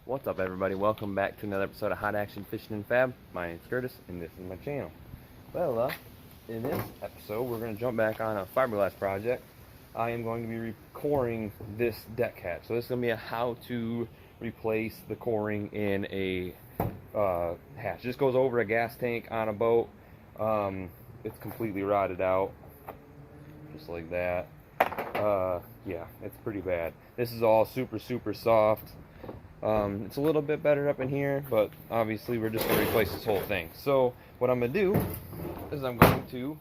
What's up, everybody? Welcome back to another episode of Hot Action Fishing and Fab. My name's Curtis and this is my channel. Well, in this episode we're going to jump back on a fiberglass project. I am going to be re-coring this deck hatch. So this is going to be a how to replace the coring in a hatch. This goes over a gas tank on a boat. It's completely rotted out, just like that. Yeah, it's pretty bad. This is all super soft. It's a little bit better up in here, but obviously we're just going to replace this whole thing. So what I'm going to do is I'm going to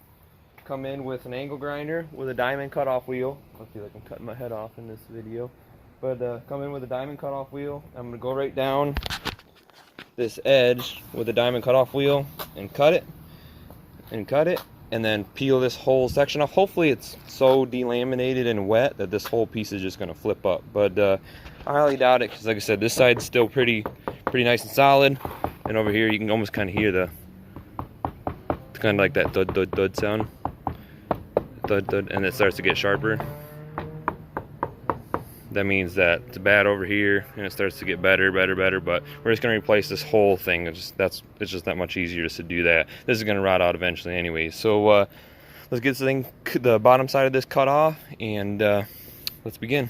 come in with an angle grinder with a diamond cutoff wheel. I feel like I'm cutting my head off in this video, but come in with a diamond cutoff wheel. I'm going to go right down this edge with a diamond cutoff wheel and cut it, and then peel this whole section off. Hopefully it's so delaminated and wet that this whole piece is just going to flip up, but I highly doubt it, because like I said, this side's still pretty nice and solid, and over here you can almost kind of hear the kind of like that thud sound, thud, and it starts to get sharper. That means that it's bad over here and it starts to get better, but we're just going to replace this whole thing. It's just that much easier just to do that. This is going to rot out eventually anyways. So let's get the bottom side of this cut off, and let's begin.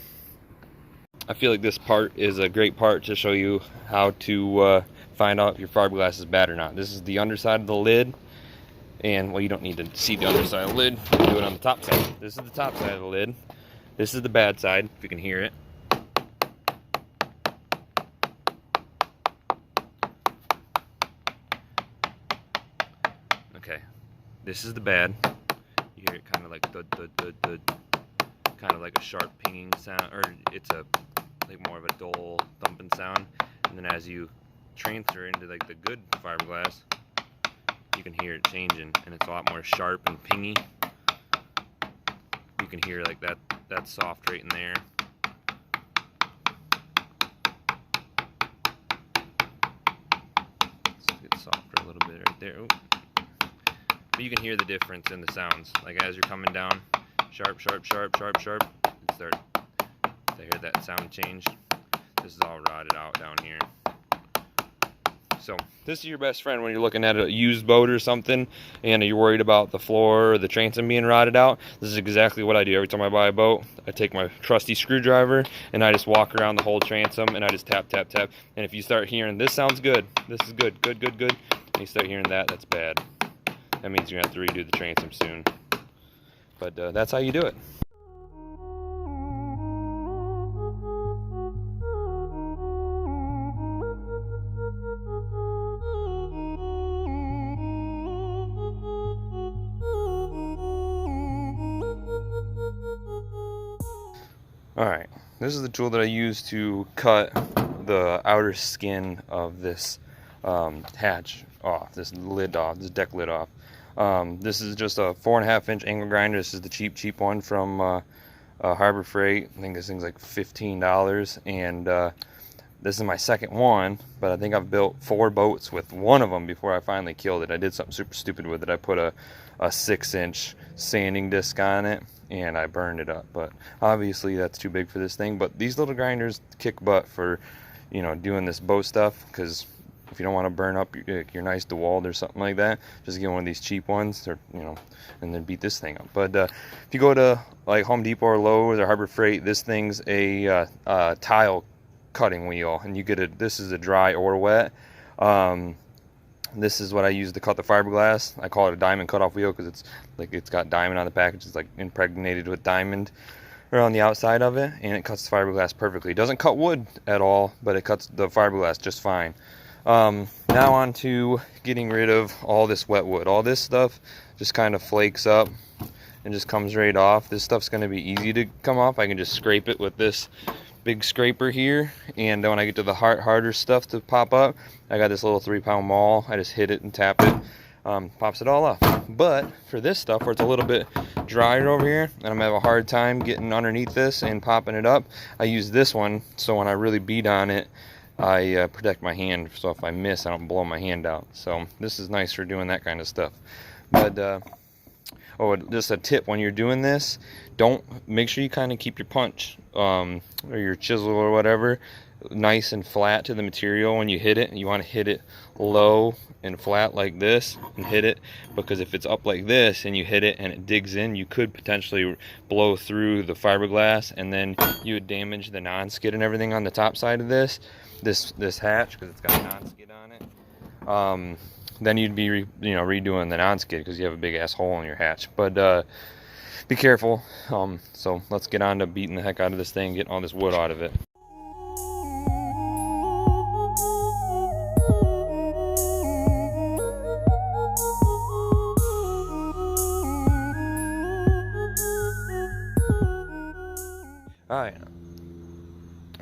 I feel like this part is a great part to show you how to find out if your fiberglass is bad or not. This is the underside of the lid, and well, you don't need to see the underside of the lid. You can do it on the top side. This is the top side of the lid. This is the bad side, if you can hear it. Okay, this is the bad. You hear it kind of like thud, kind of like a sharp pinging sound, or it's a like more of a dull thumping sound. And then as you transfer into like the good fiberglass, you can hear it changing, and it's a lot more sharp and pingy. You can hear like that soft right in there. Let's get softer a little bit right there. Ooh. But you can hear the difference in the sounds. Like as you're coming down, sharp, you start to hear that sound change. This is all rotted out down here. So this is your best friend when you're looking at a used boat or something and you're worried about the floor or the transom being rotted out. This is exactly what I do. Every time I buy a boat, I take my trusty screwdriver and I just walk around the whole transom and I just tap. And if you start hearing, this sounds good, this is good, and you start hearing that's bad. That means you're going to have to redo the transom soon. But that's how you do it. Alright, this is the tool that I use to cut the outer skin of this hatch off, this deck lid off. This is just a 4.5-inch angle grinder. This is the cheap one from Harbor Freight. I think this thing's like $15, and this is my second one, but I think I've built 4 boats with one of them before I finally killed it. I did something super stupid with it. I put a 6-inch sanding disc on it and I burned it up, but obviously that's too big for this thing. But these little grinders kick butt for, you know, doing this boat stuff, because if you don't want to burn up your nice DeWalt or something like that, just get one of these cheap ones, or, you know, and then beat this thing up. But if you go to like Home Depot or Lowe's or Harbor Freight, this thing's a tile cutting wheel, and you get this is a dry or wet. This is what I use to cut the fiberglass. I call it a diamond cutoff wheel because it's got diamond on the package. It's like impregnated with diamond around the outside of it, and it cuts the fiberglass perfectly. It doesn't cut wood at all, but it cuts the fiberglass just fine. Now on to getting rid of all this wet wood. All this stuff just kind of flakes up and just comes right off. This stuff's going to be easy to come off. I can just scrape it with this big scraper here, and when I get to the harder stuff to pop up, I got this little 3-pound maul. I just hit it and tap it, pops it all off. But for this stuff where it's a little bit drier over here and I'm having a hard time getting underneath this and popping it up, I use this one, so when I really beat on it, I protect my hand, so if I miss, I don't blow my hand out. So this is nice for doing that kind of stuff. But oh, just a tip when you're doing this, make sure you kind of keep your punch or your chisel or whatever nice and flat to the material when you hit it. You want to hit it low and flat like this and hit it, because if it's up like this and you hit it and it digs in, you could potentially blow through the fiberglass, and then you would damage the non-skid and everything on the top side of this hatch, because it's got a non-skid on it. Then you'd be redoing the non-skid because you have a big ass hole in your hatch. But be careful. So let's get on to beating the heck out of this thing, getting all this wood out of it. Alright.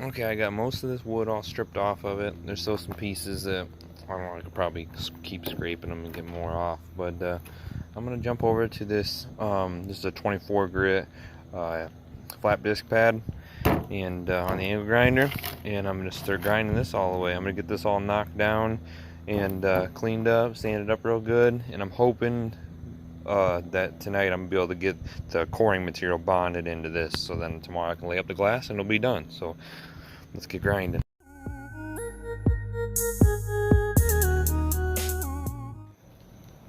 Okay, I got most of this wood all stripped off of it. There's still some pieces that, I don't know, I could probably keep scraping them and get more off. But I'm going to jump over to this. This is a 24 grit flat disc pad and on the angle grinder. And I'm going to start grinding this all the way. I'm going to get this all knocked down and cleaned up, sanded up real good. And I'm hoping that tonight I'm going to be able to get the coring material bonded into this, so then tomorrow I can lay up the glass and it'll be done. So let's get grinding.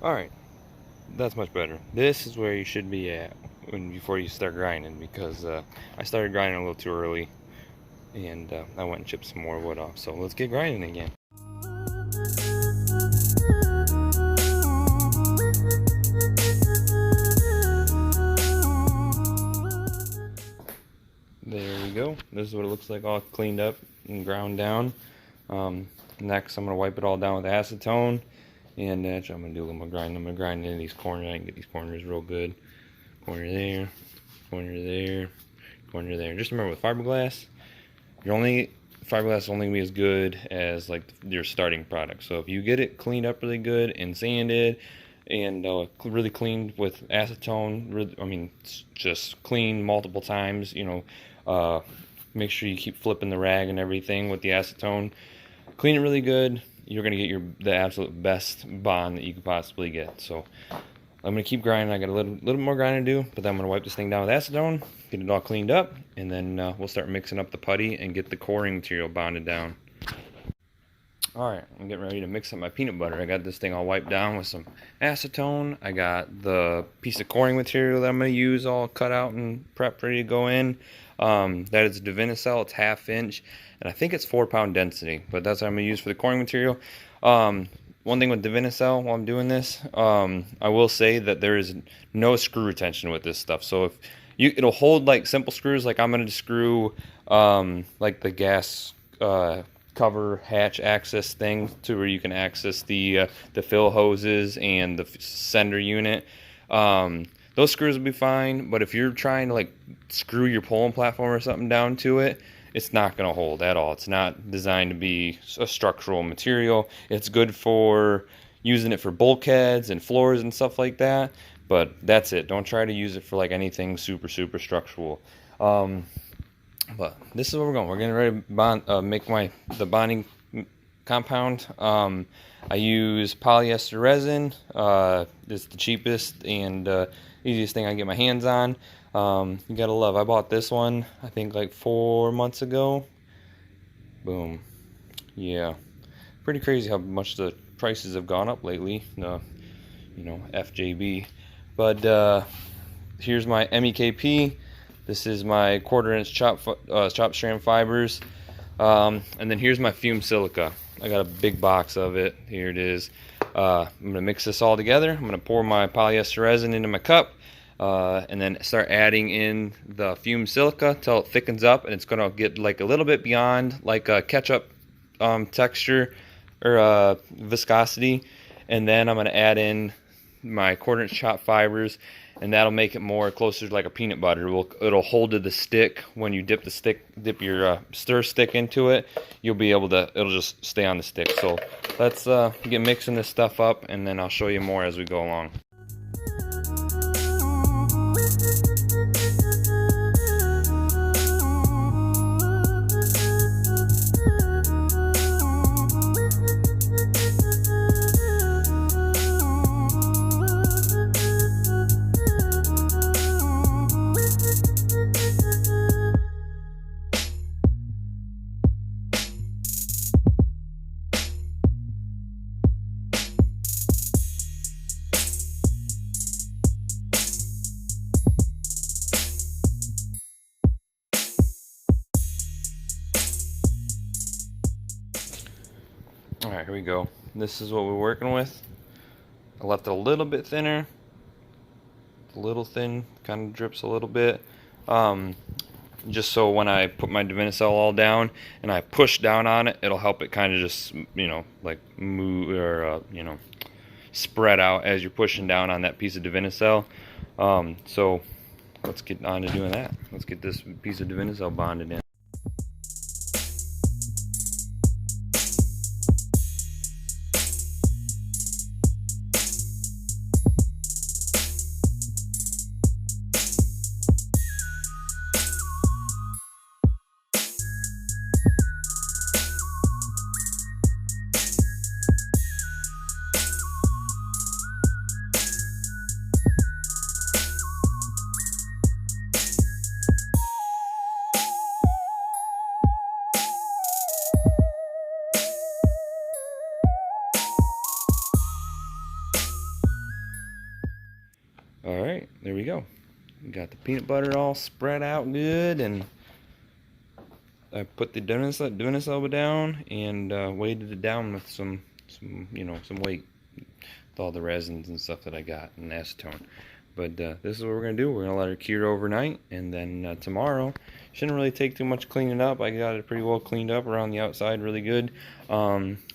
Alright, that's much better. This is where you should be at before you start grinding, because I started grinding a little too early and I went and chipped some more wood off. So let's get grinding again. There we go. This is what it looks like, all cleaned up and ground down. Next, I'm going to wipe it all down with acetone. And I'm going to do a little more grinding. I'm going to grind into these corners. I can get these corners real good. Corner there, corner there, corner there. Just remember, with fiberglass, fiberglass is only going to be as good as like your starting product. So if you get it cleaned up really good and sanded and really cleaned with acetone, just clean multiple times, make sure you keep flipping the rag and everything with the acetone. Clean it really good. You're going to get the absolute best bond that you could possibly get. So I'm going to keep grinding. I got a little more grinding to do, but then I'm going to wipe this thing down with acetone, get it all cleaned up, and then we'll start mixing up the putty and get the coring material bonded down. Alright, I'm getting ready to mix up my peanut butter. I got this thing all wiped down with some acetone. I got the piece of coring material that I'm going to use all cut out and prepped, ready to go in. That is Divinycell. It's 1/2 inch, and I think it's 4-pound density, but that's what I'm going to use for the coring material. One thing with Divinycell while I'm doing this, I will say that there is no screw retention with this stuff. So if it'll hold like simple screws, like I'm going to screw like the gas cover hatch access thing to where you can access the fill hoses and the sender unit. Those screws will be fine, but if you're trying to like screw your pulling platform or something down to it, it's not going to hold at all. It's not designed to be a structural material. It's good for using it for bulkheads and floors and stuff like that, but that's it. Don't try to use it for like anything super structural. But this is where we're going. We're getting ready to make the bonding compound. I use polyester resin. It's the cheapest and easiest thing I can get my hands on. You gotta love. I bought this one, I think like 4 months ago. Boom. Yeah, pretty crazy how much the prices have gone up lately. FJB. But here's my MEKP. This is my 1/4 inch chop strand fibers. And then here's my fumed silica. I got a big box of it. Here it is. I'm gonna mix this all together. I'm gonna pour my polyester resin into my cup. And then start adding in the fumed silica till it thickens up, and it's gonna get like a little bit beyond like a ketchup texture or viscosity. And then I'm gonna add in my 1/4 inch chopped fibers, and that'll make it more closer to like a peanut butter. It'll hold to the stick when you dip your stir stick into it. It'll just stay on the stick. So let's get mixing this stuff up, and then I'll show you more as we go along. Alright, here we go. This is what we're working with. I left it a little bit thinner. A little thin, kind of drips a little bit. Just so when I put my Divinycell all down and I push down on it, it'll help it kind of just, you know, like move or, you know, spread out as you're pushing down on that piece of Divinycell. So let's get on to doing that. Let's get this piece of Divinycell bonded in. Alright, there we go. We got the peanut butter all spread out good, and I put the Divinycell down and weighted it down with some weight with all the resins and stuff that I got and acetone. But this is what we're gonna do. We're gonna let her cure overnight, and then tomorrow shouldn't really take too much cleaning up. I got it pretty well cleaned up around the outside, really good.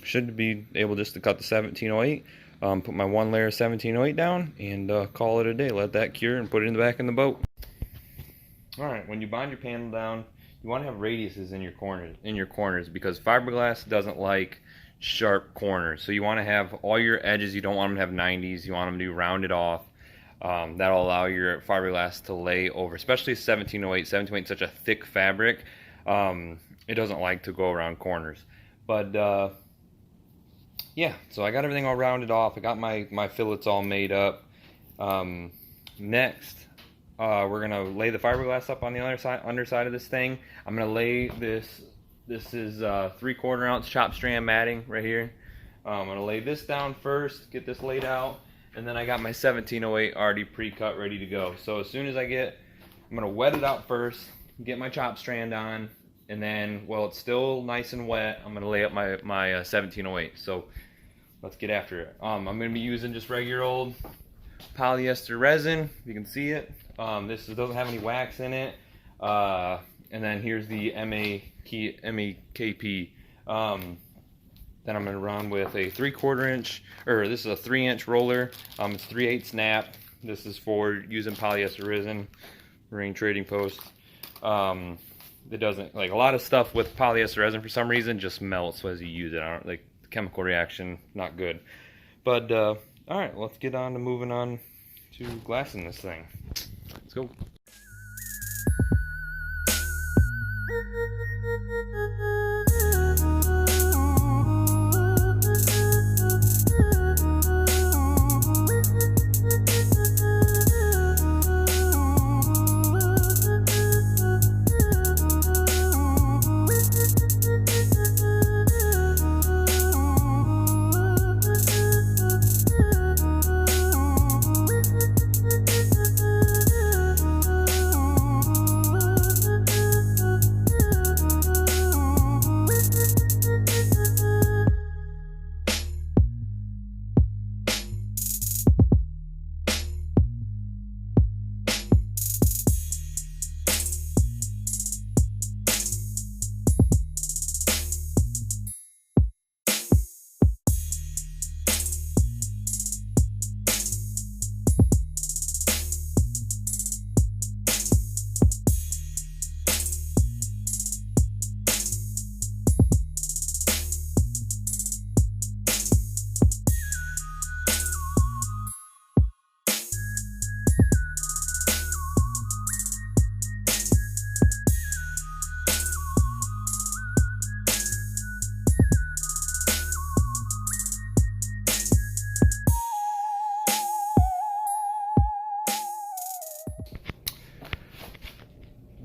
Should be able just to cut the 1708. Put my one layer of 1708 down and call it a day. Let that cure and put it in the back of the boat. Alright, when you bond your panel down, you want to have radiuses in your corners because fiberglass doesn't like sharp corners. So you want to have all your edges, you don't want them to have 90s, you want them to be rounded off. That'll allow your fiberglass to lay over, especially 1708. 1708 is such a thick fabric, it doesn't like to go around corners. But yeah, so I got everything all rounded off. I got my fillets all made up. Next, we're gonna lay the fiberglass up on the underside of this thing. I'm gonna lay this. This is 3/4 ounce chop strand matting right here. I'm gonna lay this down first, get this laid out, and then I got my 1708 already pre-cut, ready to go. So as soon as I'm gonna wet it out first, get my chop strand on, and then while it's still nice and wet, I'm gonna lay up my 1708. So let's get after it. I'm gonna be using just regular old polyester resin, if you can see it. This doesn't have any wax in it. And then here's the MAKP. Then I'm gonna run with a 3/4 inch, or this is a 3-inch roller. It's 3/8 snap. This is for using polyester resin, marine trading post. It doesn't, like a lot of stuff with polyester resin for some reason just melts as you use it. I don't like the chemical reaction, not good. But all right, let's get on to moving on to glassing this thing. Let's go.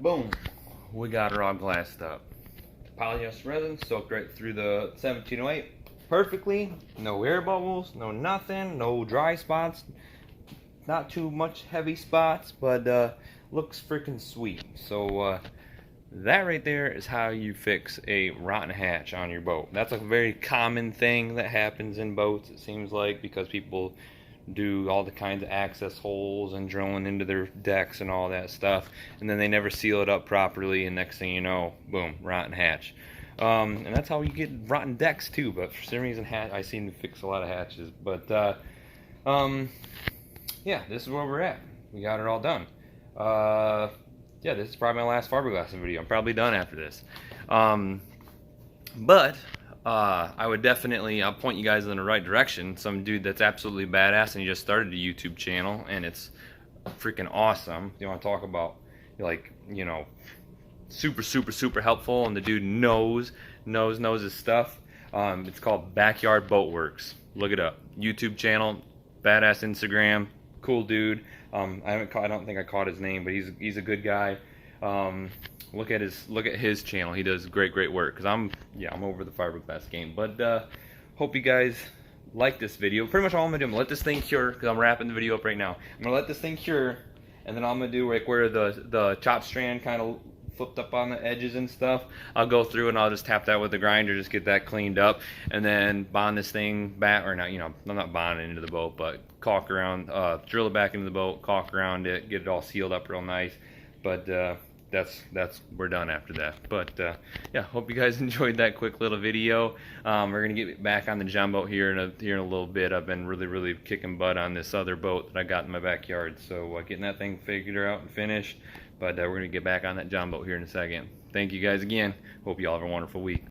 Boom, we got her all glassed up. Polyester resin soaked right through the 1708 perfectly. No air bubbles, no nothing, no dry spots, not too much heavy spots, but looks freaking sweet. So That right there is how you fix a rotten hatch on your boat. That's a very common thing that happens in boats, it seems like, because people do all the kinds of access holes and drilling into their decks and all that stuff, and then they never seal it up properly, and next thing you know, boom, rotten hatch. And that's how you get rotten decks too, but for some reason I seem to fix a lot of hatches. But yeah, this is where we're at. We got it all done. Yeah, this is probably my last fiberglass video. I'm probably done after this. But I would definitely, I'll point you guys in the right direction. Some dude that's absolutely badass and he just started a YouTube channel and it's freaking awesome. You want to talk about, like, you know, super helpful, and the dude knows his stuff. It's called Backyard Boat Works. Look it up. YouTube channel, badass Instagram, cool dude. I don't think I caught his name, but he's a good guy. Look at his channel. He does great work. Cause I'm over the fiberglass game. But hope you guys like this video. Pretty much all I'm gonna do, I'm gonna let this thing cure, because I'm wrapping the video up right now. I'm gonna let this thing cure, and then I'm gonna do like where the chop strand kind of flipped up on the edges and stuff. I'll go through and I'll just tap that with the grinder, just get that cleaned up, and then bond this thing back, or not, you know, I'm not bonding into the boat, but caulk around, drill it back into the boat, caulk around it, get it all sealed up real nice. But we're done after that. But yeah, hope you guys enjoyed that quick little video. We're gonna get back on the John boat here in a little bit. I've been really kicking butt on this other boat that I got in my backyard, so getting that thing figured out and finished. But we're gonna get back on that John boat here in a second. Thank you guys again. Hope you all have a wonderful week.